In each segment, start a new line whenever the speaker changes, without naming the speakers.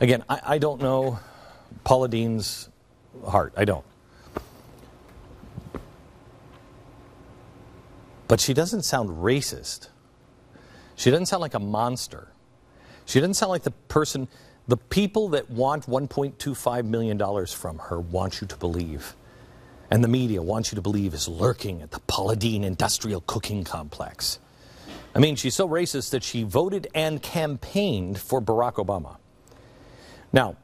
Again, I don't know Paula Deen's heart. I don't. But she doesn't sound racist. She doesn't sound like a monster. She doesn't sound like the person, the people that want $1.25 million from her want you to believe. And the media wants you to believe is lurking at the Paula Deen industrial cooking complex. I mean, she's so racist that she voted and campaigned for Barack Obama. Now,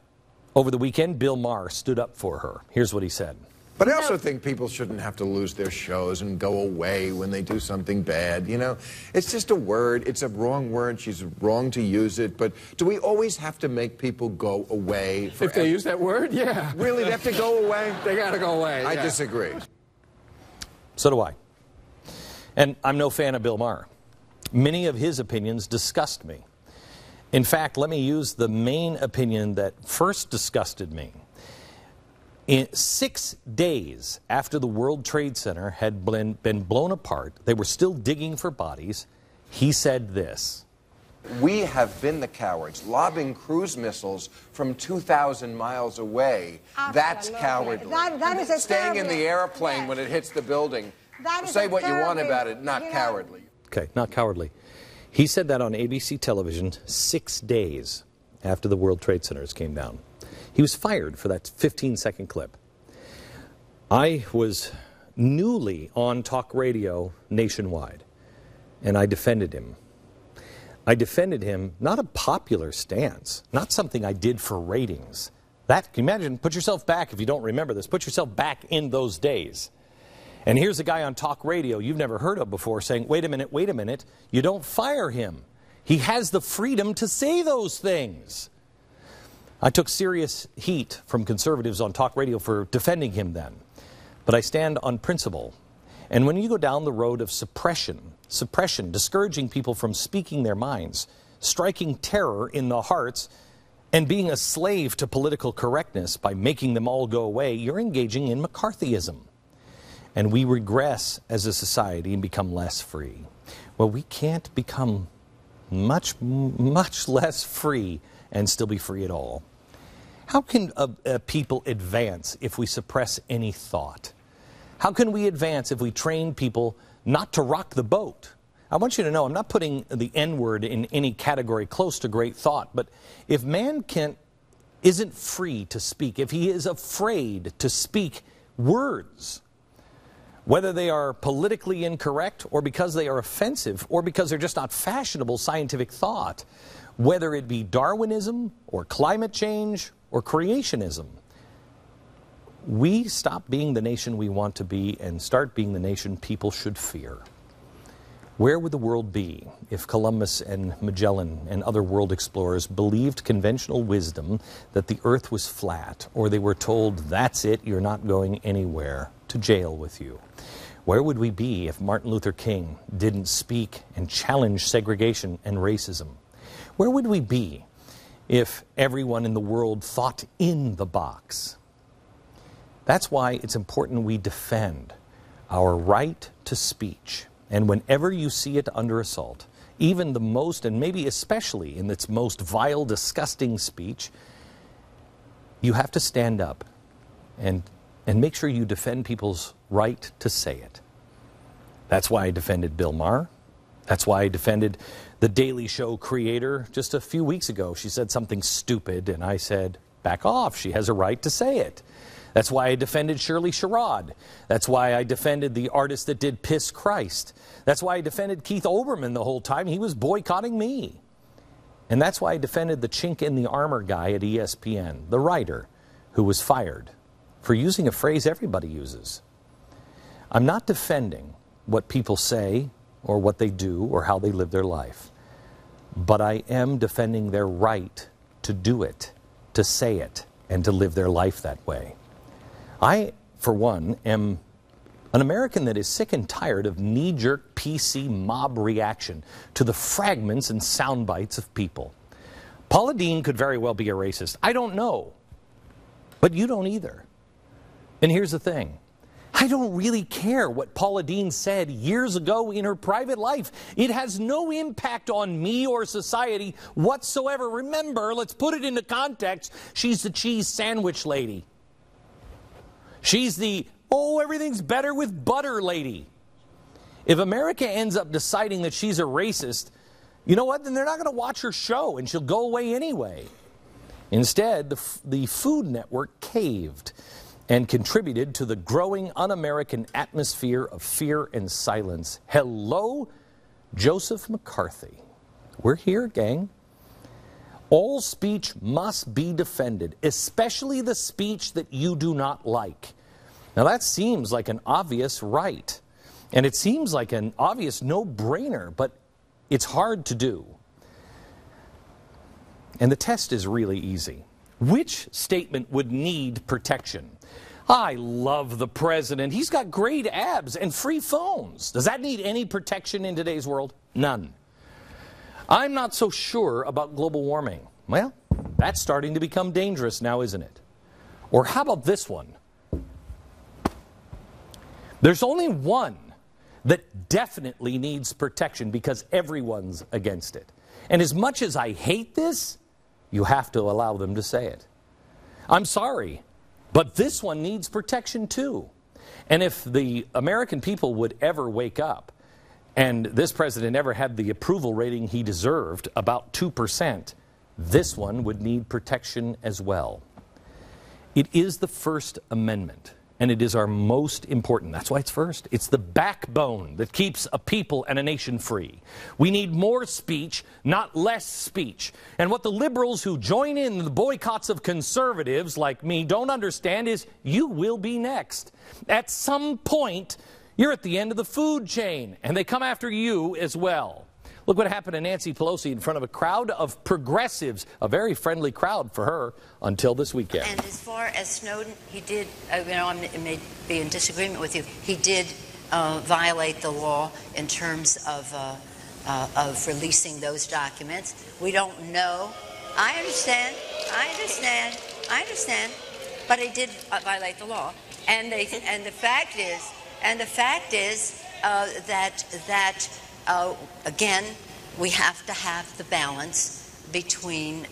over the weekend, Bill Maher stood up for her. Here's what he said.
But I also think people shouldn't have to lose their shows and go away when they do something bad, you know? It's just a word. It's a wrong word. She's wrong to use it. But do we always have to make people go away forever?
If they use that word, yeah.
Really, they have to go away?
They got to go away.
I disagree.
So do I. And I'm no fan of Bill Maher. Many of his opinions disgust me. In fact, let me use the main opinion that first disgusted me. In 6 days after the World Trade Center had been blown apart, they were still digging for bodies, he said this.
We have been the cowards, lobbing cruise missiles from 2,000 miles away. That's cowardly.
That is a
Staying in the airplane when it hits the building. Say what you want about it, not cowardly.
Okay, not cowardly. He said that on ABC television 6 days after the World Trade Centers came down. He was fired for that 15-second clip. I was newly on talk radio nationwide, and I defended him. I defended him, not a popular stance, not something I did for ratings. That, can you imagine, put yourself back, if you don't remember this, put yourself back in those days. And here's a guy on talk radio you've never heard of before saying, wait a minute, you don't fire him. He has the freedom to say those things. I took serious heat from conservatives on talk radio for defending him then. But I stand on principle. And when you go down the road of suppression, discouraging people from speaking their minds, striking terror in the hearts, and being a slave to political correctness by making them all go away, you're engaging in McCarthyism. And we regress as a society and become less free. Well, we can't become much less free and still be free at all. How can people advance if we suppress any thought? How can we advance if we train people not to rock the boat? I want you to know, I'm not putting the N-word in any category close to great thought, but if man isn't free to speak, if he is afraid to speak words, whether they are politically incorrect or because they are offensive or because they're just not fashionable scientific thought, whether it be Darwinism or climate change or creationism, we stop being the nation we want to be and start being the nation people should fear. Where would the world be if Columbus and Magellan and other world explorers believed conventional wisdom that the earth was flat, or they were told, that's it, you're not going anywhere, to jail with you? Where would we be if Martin Luther King didn't speak and challenge segregation and racism? Where would we be if everyone in the world thought in the box? That's why it's important we defend our right to speech. And whenever you see it under assault, even the most, and maybe especially in its most vile, disgusting speech, you have to stand up and make sure you defend people's right to say it. That's why I defended Bill Maher. That's why I defended the Daily Show creator just a few weeks ago. She said something stupid, and I said, back off. She has a right to say it. That's why I defended Shirley Sherrod. That's why I defended the artist that did Piss Christ. That's why I defended Keith Olbermann the whole time. He was boycotting me. And that's why I defended the chink in the armor guy at ESPN, the writer who was fired for using a phrase everybody uses. I'm not defending what people say or what they do or how they live their life, but I am defending their right to do it, to say it, and to live their life that way. I, for one, am an American that is sick and tired of knee-jerk PC mob reaction to the fragments and sound bites of people. Paula Deen could very well be a racist. I don't know. But you don't either. And here's the thing. I don't really care what Paula Deen said years ago in her private life. It has no impact on me or society whatsoever. Remember, let's put it into context, she's the cheese sandwich lady. She's the, oh, everything's better with butter lady. If America ends up deciding that she's a racist, you know what? Then they're not going to watch her show and she'll go away anyway. Instead, the Food Network caved and contributed to the growing un-American atmosphere of fear and silence. Hello, Joseph McCarthy. We're here, gang. All speech must be defended, especially the speech that you do not like. Now that seems like an obvious right, and it seems like an obvious no-brainer, but it's hard to do. And the test is really easy. Which statement would need protection? I love the president. He's got great abs and free phones. Does that need any protection in today's world? None. I'm not so sure about global warming. Well, that's starting to become dangerous now, isn't it? Or how about this one? There's only one that definitely needs protection because everyone's against it. And as much as I hate this, you have to allow them to say it. I'm sorry, but this one needs protection too. And if the American people would ever wake up, and this president ever had the approval rating he deserved, about 2%, this one would need protection as well. It is the First Amendment, and it is our most important. That's why it's first. It's the backbone that keeps a people and a nation free. We need more speech, not less speech. And what the liberals who join in the boycotts of conservatives like me don't understand is you will be next. At some point, you're at the end of the food chain, and they come after you as well. Look what happened to Nancy Pelosi in front of a crowd of progressives, a very friendly crowd for her until this weekend.
And as far as Snowden, he did, I may be in disagreement with you, he did violate the law in terms of releasing those documents. We don't know. I understand, but he did violate the law. And the fact is that again, we have to have the balance between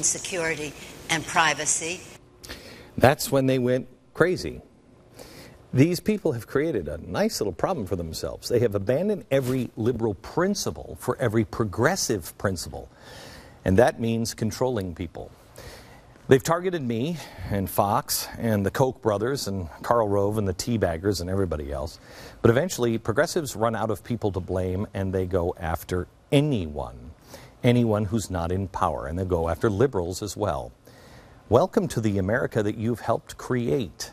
security and privacy.
That's when they went crazy. These people have created a nice little problem for themselves. They have abandoned every liberal principle for every progressive principle. And that means controlling people. They've targeted me and Fox and the Koch brothers and Karl Rove and the teabaggers and everybody else. But eventually, progressives run out of people to blame and they go after anyone who's not in power. And they go after liberals as well. Welcome to the America that you've helped create.